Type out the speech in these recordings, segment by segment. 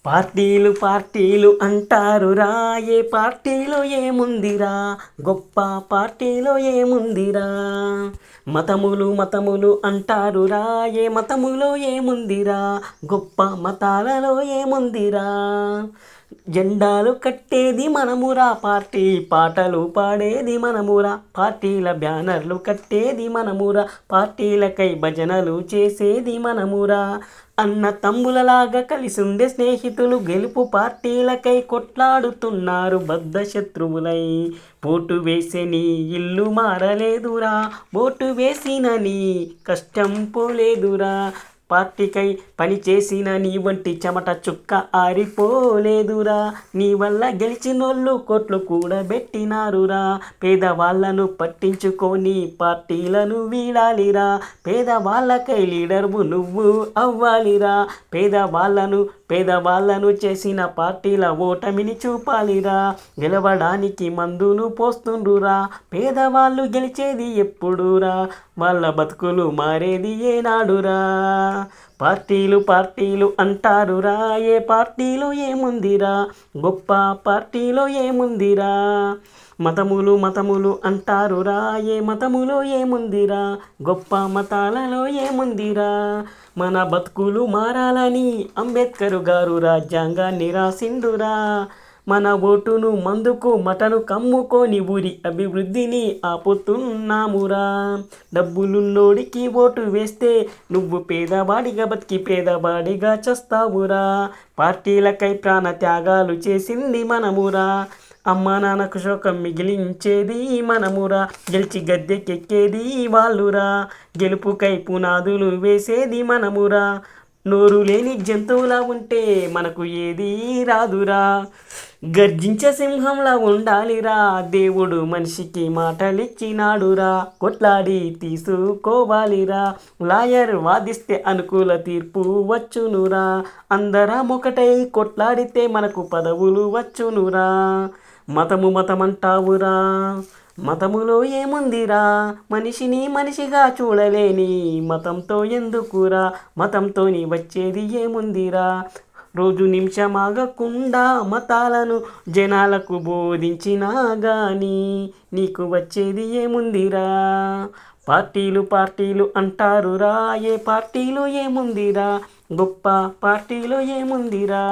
పార్టీలు పార్టీలు అంటారురా, ఏ పార్టీలో ఏముందిరా, గొప్ప పార్టీలో ఏముందిరా. మతములు మతములు అంటారురా, ఏ మతములో ఏముందిరా, గొప్ప మతాలలో ఏముందిరా. జెండాలు కట్టేది మనమురా, పార్టీ పాటలు పాడేది మనమురా, పార్టీల బ్యానర్లు కట్టేది మనమురా, పార్టీలకై భజనలు చేసేది మనమురా. అన్న తమ్ములలాగా కలిసుండే స్నేహితులు గెలుపు పార్టీలకై కొట్లాడుతున్నారు బద్ధ శత్రువులై. ఓటు వేసే నీ ఇల్లు మారలేదురా, ఓటు వేసిన నీ కష్టం పోలేదురా. పార్టీకై పని చేసిన నీ వంటి చెమట చుక్క ఆరిపోలేదురా. నీ వల్ల గెలిచినోళ్ళు కోట్లు కూడా పెట్టినారురా. పేదవాళ్లను పట్టించుకొని పార్టీలను వీడాలిరా, పేదవాళ్ళకై లీడర్వు నువ్వు అవ్వాలిరా. పేదవాళ్లను చేసిన పార్టీల ఓటమిని చూపాలిరా. గెలవడానికి మందును పోస్తుండ్రురా, పేదవాళ్ళు గెలిచేది ఎప్పుడురా, వాళ్ళ బతుకులు మారేది ఏనాడురా. పార్టీలు పార్టీలు అంటారురా, ఏ పార్టీలో ఏముందిరా, గొప్ప పార్టీలో ఏముందిరా. మతములు మతములు అంటారురా, ఏ మతములో ఏముందిరా, గొప్ప మతాలలో ఏముందిరా. మన బతుకులు మారాలని అంబేద్కర్ గారు రాజ్యాంగాన్ని రాసిండురా. మన ఓటును మందుకు మటను కమ్ముకొని ఊరి అభివృద్ధిని ఆపుతున్నామురా. డబ్బులున్నోడికి ఓటు వేస్తే నువ్వు పేదవాడిగా బతికి పేదవాడిగా చస్తావురా. పార్టీలకై ప్రాణ త్యాగాలు చేసింది మనమురా, అమ్మ నాన్నకు శోకం మిగిలించేది మనమురా. గెలిచి గద్దెకెక్కేది వాళ్ళురా, గెలుపుకై పునాదులు వేసేది మనమురా. నోరు లేని జంతువులా ఉంటే మనకు ఏదీ రాదురా, గర్జించే సింహంలా ఉండాలిరా. దేవుడు మనిషికి మాటలిచ్చినాడురా, కొట్లాడి తీసుకోవాలిరా. లాయర్ వాదిస్తే అనుకూల తీర్పు వచ్చునురా, అందరం ఒకటై కొట్లాడితే మనకు పదవులు వచ్చునురా. మతము మతమంటావురా, మతములో ఏముందిరా, మనిషిని మనిషిగా చూడలేని మతంతో ఎందుకురా, మతంతోని వచ్చేది ఏముందిరా. రోజు నిమిషమాగకుండా మతాలను జనాలకు బోధించినా గానీ నీకు వచ్చేది ఏముందిరా. పార్టీలు పార్టీలు అంటారురా, ఏ పార్టీలో ఏముందిరా, గొప్ప పార్టీలో ఏముందిరా.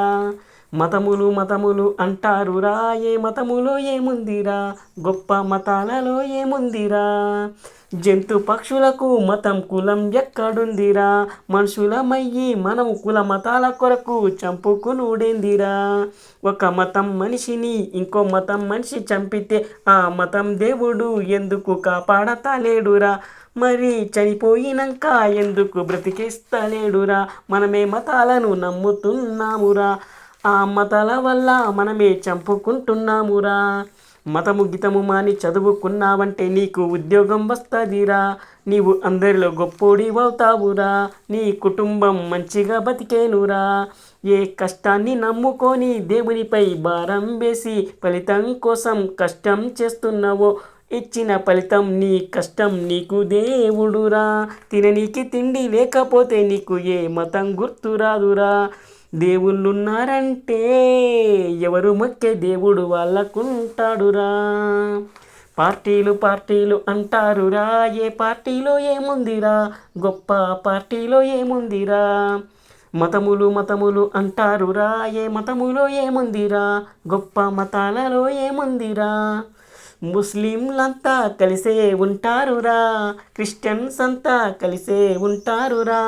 మతములు మతములు అంటారురా, ఏ మతములో ఏముందిరా, గొప్ప మతాలలో ఏముందిరా. జంతు పక్షులకు మతం కులం ఎక్కడుందిరా, మనుషులమయ్యి మనం కుల మతాల కొరకు చంపుకునుడేందిరా. ఒక మతం మనిషిని ఇంకో మతం మనిషి చంపితే ఆ మతం దేవుడు ఎందుకు కాపాడతలేడురా. మరి చనిపోయినాక ఎందుకు బ్రతికిస్తలేడురా. మనమే మతాలను నమ్ముతున్నామురా, ఆ మతాల వల్ల మనమే చంపుకుంటున్నామురా. మతము గితము మాని చదువుకున్నావంటే నీకు ఉద్యోగం వస్తుందిరా, నీవు అందరిలో గొప్పోడివవుతావురా. నీ కుటుంబం మంచిగా బతికేనురా. ఏ కష్టాన్ని నమ్ముకొని దేవునిపై భారం వేసి ఫలితం కోసం కష్టం చేస్తున్నావో ఇచ్చిన ఫలితం నీ కష్టం నీకు దేవుడురా. తిననీకి తిండి లేకపోతే నీకు ఏ మతం గుర్తురాదురా. దేవుళ్ళున్నారంటే ఎవరు మొక్కే దేవుడు వాళ్ళకుంటాడురా. పార్టీలు పార్టీలు అంటారురా, ఏ పార్టీలో ఏముందిరా, గొప్ప పార్టీలో ఏముందిరా. మతములు మతములు అంటారురా, ఏ మతములో ఏముందిరా, గొప్ప మతాలలో ఏముందిరా. ముస్లింలంతా కలిసే ఉంటారురా, క్రిస్టియన్స్ అంతా కలిసే ఉంటారురా,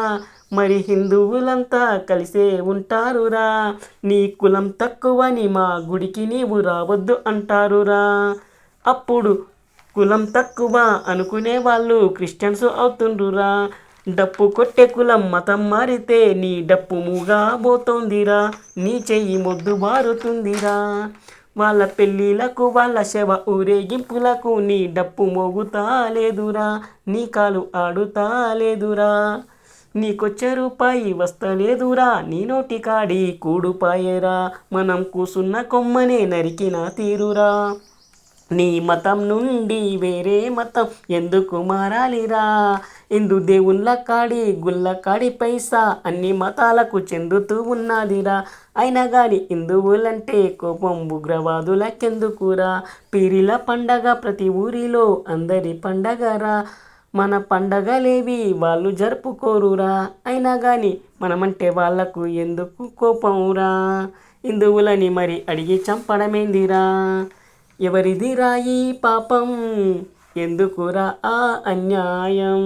మరి హిందువులంతా కలిసే ఉంటారురా. నీ కులం తక్కువని మా గుడికి నీవు రావద్దు అంటారురా. అప్పుడు కులం తక్కువ అనుకునే వాళ్ళు క్రిస్టియన్స్ అవుతుండ్రురా. డప్పు కొట్టే కులం మతం మారితే నీ డప్పు మూగా పోతోందిరా, నీ చెయ్యి మొద్దు బారుతుందిరా. వాళ్ళ పెళ్ళిళ్ళకు వాళ్ళ శవ ఊరేగింపులకు నీ డప్పు మోగుతా లేదురా, నీ కాలు ఆడుతా లేదురా. నీకొచ్చే రూపాయి వస్తలేదురా, నీ నోటి కాడి కూడుపాయేరా. మనం కూసున్న కొమ్మనే నరికిన తీరురా. నీ మతం నుండి వేరే మతం ఎందుకు మారాలిరా? హిందూ దేవుళ్ళ కాడి గుళ్ళ కాడి పైసా అన్ని మతాలకు చెందుతూ ఉన్నదిరా. అయినా గాని హిందువులంటే కోపం ఉగ్రవాదులకెందుకురా? పీరీల పండగ ప్రతి ఊరిలో అందరి పండగరా. మన పండగలేవి వాళ్ళు జరుపుకోరురా. అయినా గాని మనమంటే వాళ్ళకు ఎందుకు కోపంరా? హిందువులని మరి అడిగి చంపడమేందిరా? ఎవరిది రాయి పాపం, ఎందుకురా ఆ అన్యాయం?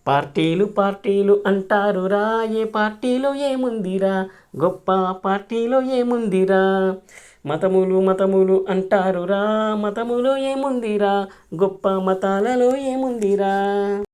పార్టీలు పార్టీలు అంటారురా, ఏ పార్టీలో ఏముందిరా? గొప్ప పార్టీలో ఏముందిరా? మతములు మతములు అంటారురా, మతములో ఏముందిరా? గొప్ప మతాలలో ఏముందిరా?